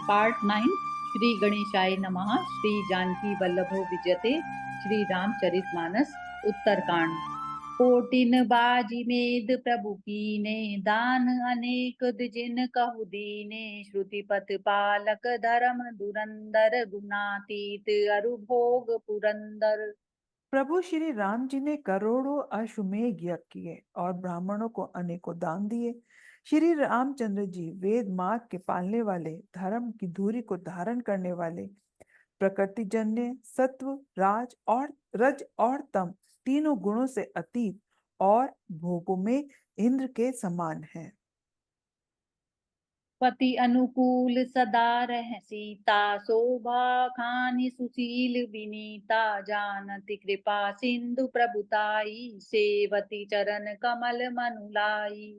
Part 9। Shri गणेशाय नमः। श्री जानकी वल्लभो विजयते। श्री रामचरितमानस उत्तरकांड। कोटिन बाजी मेद प्रभु कीने, दान अनेक द्विजिन कहु दीने। श्रुति पथ पालक धर्म धुरंधर, गुणातीत अरु भोग पुरंदर। प्रभु श्री राम जी ने करोड़ों अश्वमेध यज्ञ किए और ब्राह्मणों को अनेकों दान दिए। श्री रामचंद्र जी वेद मार्ग के पालने वाले, धर्म की धुरी को धारण करने वाले, प्रकृति जन्य सत्व, राज और रज और तम तीनों गुणों से अतीत और भोगों में इंद्र के समान हैं। पति अनुकूल सदा रह सीता, शोभा खानी सुशील विनीता। जानती कृपा सिंधु प्रभुताई, सेवती चरण कमल मनुलाई।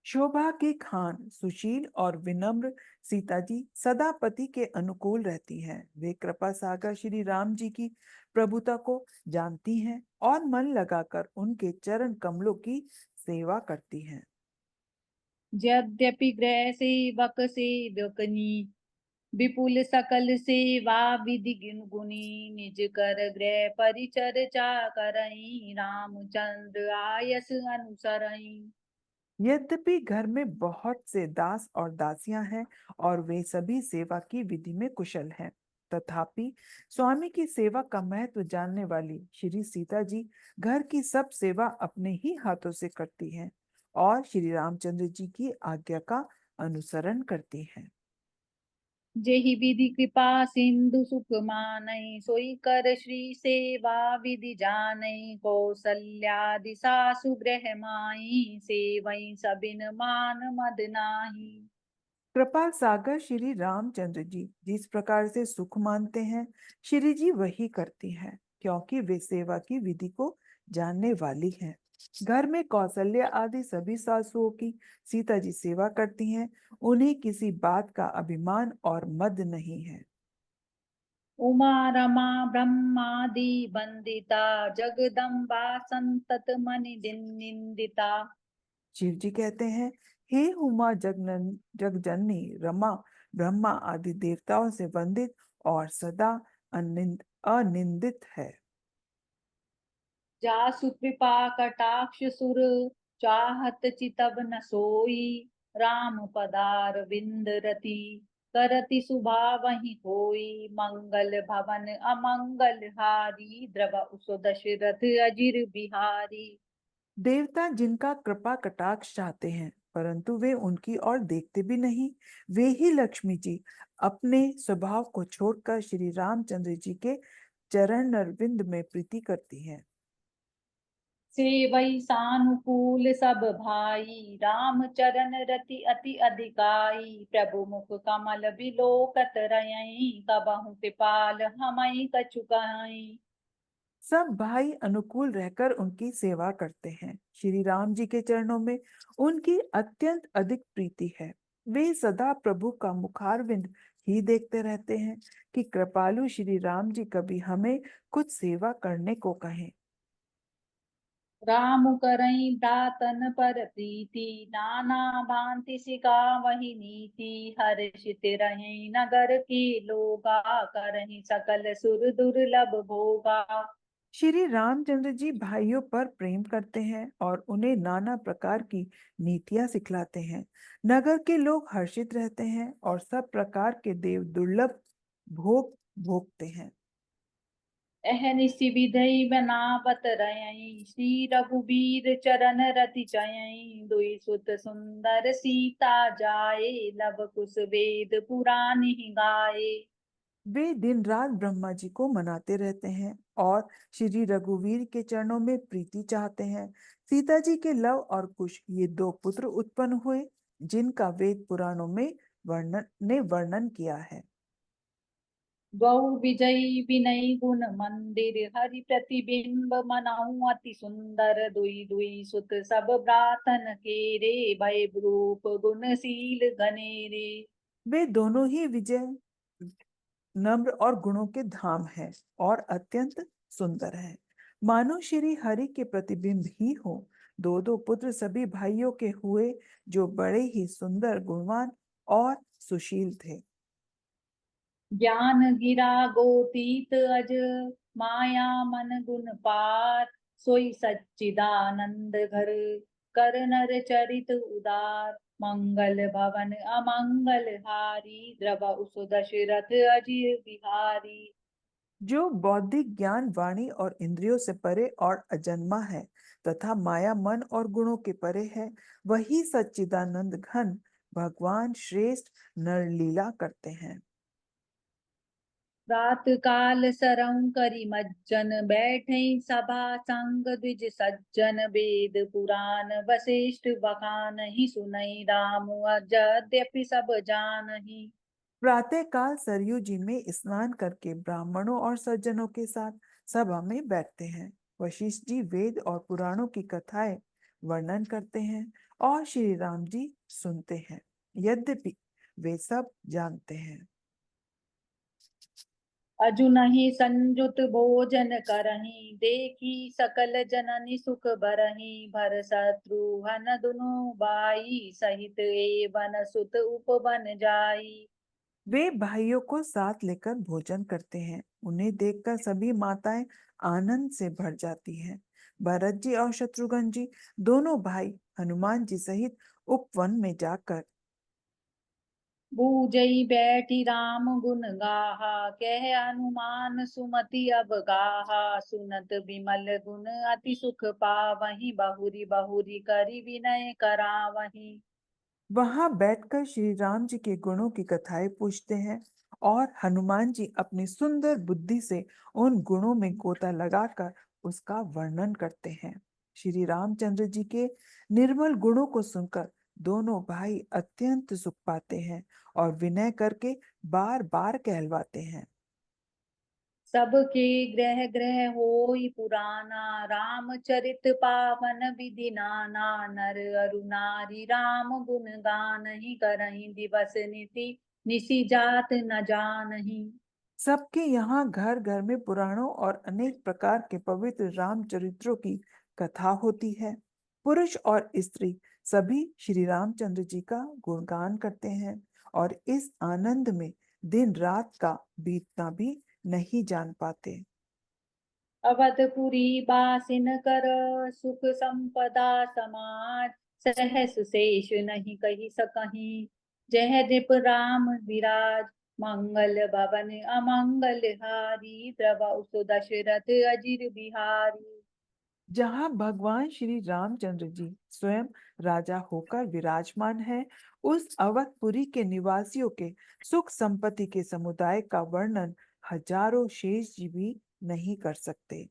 शोभा की खान, सुशील और विनम्र सीता जी सदा पति के अनुकूल रहती हैं। वे कृपा सागर श्री राम जी की प्रभुता को जानती हैं और मन लगाकर उनके चरण कमलों की सेवा करती हैं। यद्यपि गृह सेवक सेवकनी, विपुल सकल सेवा विधि गुनी। निज कर गृह परिचर्चा करई, रामचंद्र आयस अनुसरई। यद्यपि घर में बहुत से दास और दासियां हैं और वे सभी सेवा की विधि में कुशल हैं, तथापि स्वामी की सेवा का महत्व जानने वाली श्री सीता जी घर की सब सेवा अपने ही हाथों से करती हैं और श्री रामचंद्र जी की आज्ञा का अनुसरण करती हैं। जेहि विधि कृपा सिंधु सुख मानई, सोई कर श्री सेवा विधि जानई। कौसल्यादि सासु गृह माई, सेवई सबिन मान मद नाही। कृपा सागर श्री रामचंद्र जी जिस प्रकार से सुख मानते हैं, श्री जी वही करती हैं, क्योंकि वे सेवा की विधि को जानने वाली हैं। घर में कौशल्या आदि सभी सासुओं की सीता जी सेवा करती हैं। उन्हें किसी बात का अभिमान और मद नहीं है। उमा रमा ब्रह्मादि वंदिता, जगदम्बा संतत मनि दिन निंदिता। शिव जी कहते हैं, हे उमा जगजननी रमा ब्रह्मा आदि देवताओं से वंदित और सदा अनिंदित है। जासु कृपा कटाक्ष सुर, चाहत चितब न सोई। राम पदार विंद रति, करति सुभा वही कोई। मंगल भवन अमंगल हारी, द्रव उसो दशरथ अजिर बिहारी। देवता जिनका कृपा कटाक्ष चाहते हैं, परंतु वे उनकी ओर देखते भी नहीं, वे ही लक्ष्मी जी अपने स्वभाव को छोड़कर श्री रामचंद्र जी के चरण अरविंद में प्रीति करती हैं। सेवई सानुकूल सब भाई, राम चरण रति अति अधिकाई। प्रभु मुख कमल बिलोकत रयई, कबहु कृपाल हमई कछु कहई। सब भाई अनुकूल रहकर उनकी सेवा करते हैं। श्री राम जी के चरणों में उनकी अत्यंत अधिक प्रीति है। वे सदा प्रभु का मुखारविंद ही देखते रहते हैं कि कृपालु श्री राम जी कभी हमें कुछ सेवा करने को कहें। राम करई भ्रातन पर प्रीति, नाना भांति सिका वही नीति। हर्षित रही नगर के लोगा, करही सकल सुर दुर्लभ भोगा। श्री रामचंद्र जी भाइयों पर प्रेम करते हैं और उन्हें नाना प्रकार की नीतियां सिखलाते हैं। नगर के लोग हर्षित रहते हैं और सब प्रकार के देव दुर्लभ भोग भोगते हैं। अहनिशि विधि बनावत रयई, श्री रघुबीर चरण रति चयई। दुई सुत सुंदर सीता जाए, लव कुश वेद पुराण ही गाए। वे दिन रात ब्रह्मा जी को मनाते रहते हैं और श्री रघुवीर के चरणों में प्रीति चाहते हैं। सीता जी के लव और कुश ये दो पुत्र उत्पन्न हुए, जिनका वेद पुराणों में वर्णन किया है। गौ विजयी विनय गुण मंदिर, हरि प्रतिबिंब मनहु अति सुंदर। दुई दुई सुत सब भ्रातन केरे, भय रूप गुणशील घनेरे। वे दोनों ही विजय, नम्र और गुणों के धाम हैं और अत्यंत सुंदर हैं, मानो श्री हरि के प्रतिबिंब ही हो। दो दो पुत्र सभी भाइयों के हुए, जो बड़े ही सुंदर, गुणवान और सुशील थे। ज्ञान गिरा गोतीत अज, माया मन गुण पार, सोई सच्चिदानंद घर, कर नर चरित उदार, मंगल भवन अमंगल हारी, द्रव उस दशरथ अजिर बिहारी। जो बौद्धिक ज्ञान वाणी और इंद्रियों से परे और अजन्मा है तथा माया मन और गुणों के परे है, वही सच्चिदानंद घन भगवान श्रेष्ठ नरलीला करते हैं। रात काल सरऊ करी मज्जन, बैठे सभा संग द्विज सज्जन, वेद पुराण वशिष्ठ बखानहि, सुनई राम यद्यपि सब जानहि। प्रातः काल सरयू जी में स्नान करके ब्राह्मणों और सज्जनों के साथ सभा में बैठते हैं। वशिष्ठ जी वेद और पुराणों की कथाएं वर्णन करते हैं और श्री राम जी सुनते हैं, यद्यपि वे सब जानते हैं। अजुनहि संजुत भोजन करहि, देखी सकल जननि सुख बरहि, भर शत्रुघ्न दुनु बाई, सहित एवन सुत उपवन जाई। वे भाइयों को साथ लेकर भोजन करते हैं। उन्हें देखकर सभी माताएं आनंद से भर जाती हैं। भरत जी और शत्रुघ्न जी दोनों भाई हनुमान जी सहित उपवन में जाकर बूझई बैठी राम गुन गाहा, कह हनुमान सुमति अब गाहा, सुनत बिमल गुन अति सुख पावहीं, बहुरी बहुरी करि विनय करावहीं। वहां बैठकर श्री राम जी के गुणों की कथाएं पूछते हैं और हनुमान जी अपनी सुंदर बुद्धि से उन गुणों में गोता लगाकर उसका वर्णन करते हैं। श्री रामचंद्र जी के निर्मल गुणों को सुनकर दोनों भाई अत्यंत सुख पाते हैं और विनय करके बार बार कहलवाते हैं। सबके ग्रह ग्रह होई पुराना, रामचरित पावन विधि नाना, नर अरु नारी राम गुण गान ही, करहीं दिवस निति निसि जात न जानही। सबके यहाँ घर घर में पुराणों और अनेक प्रकार के पवित्र रामचरित्रों की कथा होती है। पुरुष और स्त्री सभी श्री रामचंद्र जी का गुणगान करते हैं और इस आनंद में दिन रात का बीतना भी नहीं जान पाते। अवधपुरी बासिन कर, सुख संपदा समाज, सहस शेष नहीं कही सकहीं, जह नृप राम विराज, मंगल भवन अमंगल हारी, द्रव उस दशरथ अजिर बिहारी। जहाँ भगवान श्री रामचंद्र जी स्वयं राजा होकर विराजमान है, उस अवधपुरी के निवासियों के सुख संपत्ति के समुदाय का वर्णन हजारों शेष जी भी नहीं कर सकते।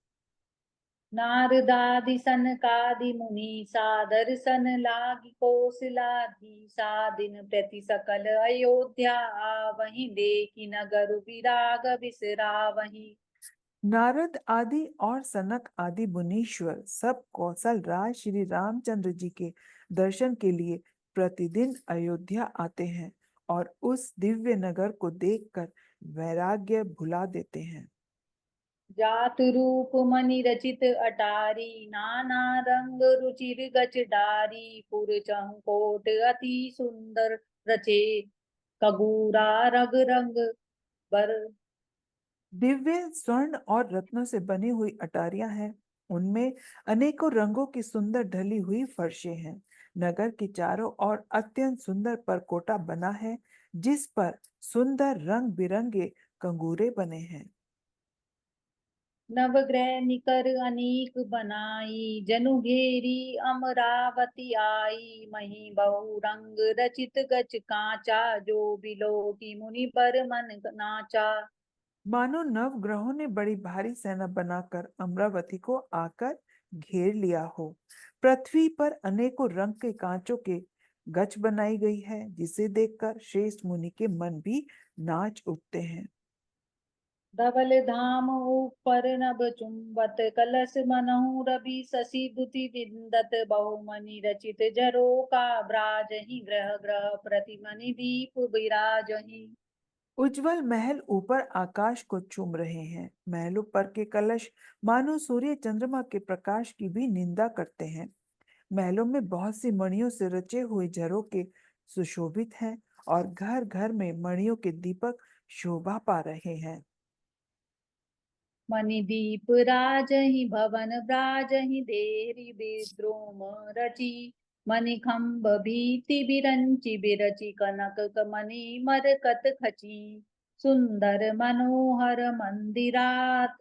नारदादि सनकादि मुनि सा, दर्शन लागी कौशलाधीसा, दिन प्रति सकल अयोध्या आवहीं, देखी नगर विराग बिसरावहीं। नारद आदि और सनक आदि मुनीश्वर सब कौशल राज श्री रामचंद्र जी के दर्शन के लिए प्रतिदिन अयोध्या आते हैं और उस दिव्य नगर को देखकर वैराग्य भुला देते हैं। जात रूप मनि रचित अटारी, नाना रंग रुचिर गच डारी, पुर चहुकोट अति सुंदर रचे, कगूरा रग रंग बर। दिव्य स्वर्ण और रत्नों से बनी हुई अटारियां हैं। उनमें अनेकों रंगों की सुंदर ढली हुई फर्शें हैं। नगर के चारों ओर अत्यंत सुंदर परकोटा बना है, जिस पर सुंदर रंग बिरंगे कंगूरे बने हैं। नवग्रह निकर अनीक बनाई, जनु घेरी अमरावती आई, मही बहु रंग रचित गच कांचा, जो बिलो की मुनि पर मन नाचा। मानो नवग्रहों ने बड़ी भारी सेना बनाकर अमरावती को आकर घेर लिया हो। पृथ्वी पर अनेकों रंग के कांचों के गच बनाई गई है, जिसे देखकर श्रेष्ठ मुनि के मन भी नाच उठते हैं। धवल धाम ऊपर नभ चुंबत, कलश मनहु रवि शशि दुति विंदत, बहुमनि रचित झरोका ब्राजहि, ग्रह ग्रह प्रतिमनि दीप विराजहि। उज्जवल महल ऊपर आकाश को चूम रहे हैं। महलों पर के कलश मानो सूर्य चंद्रमा के प्रकाश की भी निंदा करते हैं। महलों में बहुत सी मणियों से रचे हुए झरोके सुशोभित हैं और घर घर में मणियों के दीपक शोभा पा रहे हैं। मणिदीप राजहि भवन ब्राजहि देरि विद्रोम रचि मणिखंभ भीति बिरंचि बिरचि कनक मणि मरकत खची सुंदर मनोहर मंदिरात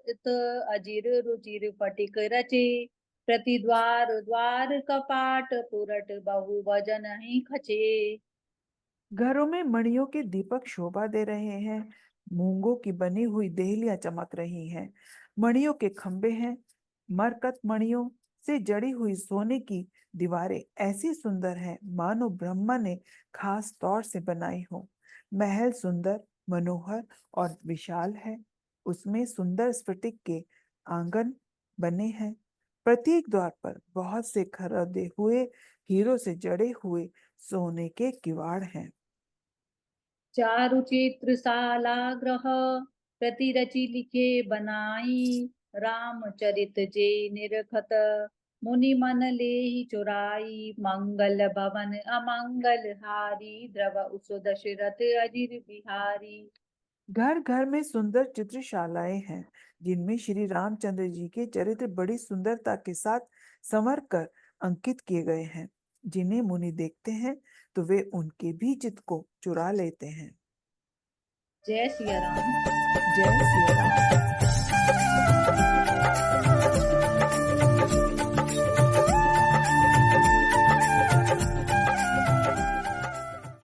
अजिर रुचिर फटिक रचे प्रतिद्वार द्वार कपाट पुरट बहु भजन ही खचे। घरों में मणियों के दीपक शोभा दे रहे हैं। मूंगों की बनी हुई देहलियां चमक रही हैं। मणियों के खंभे हैं। मरकत मणियों से जड़ी हुई सोने की दीवारें ऐसी सुंदर हैं मानो ब्रह्मा ने खास तौर से बनाई हो। महल सुंदर, मनोहर और विशाल है। उसमें सुंदर स्फटिक के आंगन बने हैं। प्रत्येक द्वार पर बहुत से खरदे हुए हीरो से जड़े हुए सोने के किवाड़ हैं। चारु चित्र शाला ग्रह प्रतिरचि लिखे बनाई रामचरित जे निरखत मुनि मन लेहि चुराई मंगल भवन अमंगल हारी द्रव उस दशरथ अजिर बिहारी। घर घर में सुंदर चित्रशालाएं हैं जिनमें श्री रामचंद्र जी के चरित्र बड़ी सुंदरता के साथ संवर कर अंकित किए गए हैं। जिन्हें मुनि देखते हैं तो वे उनके भी चित्त को चुरा लेते हैं। जय सिया राम। जय सिया राम।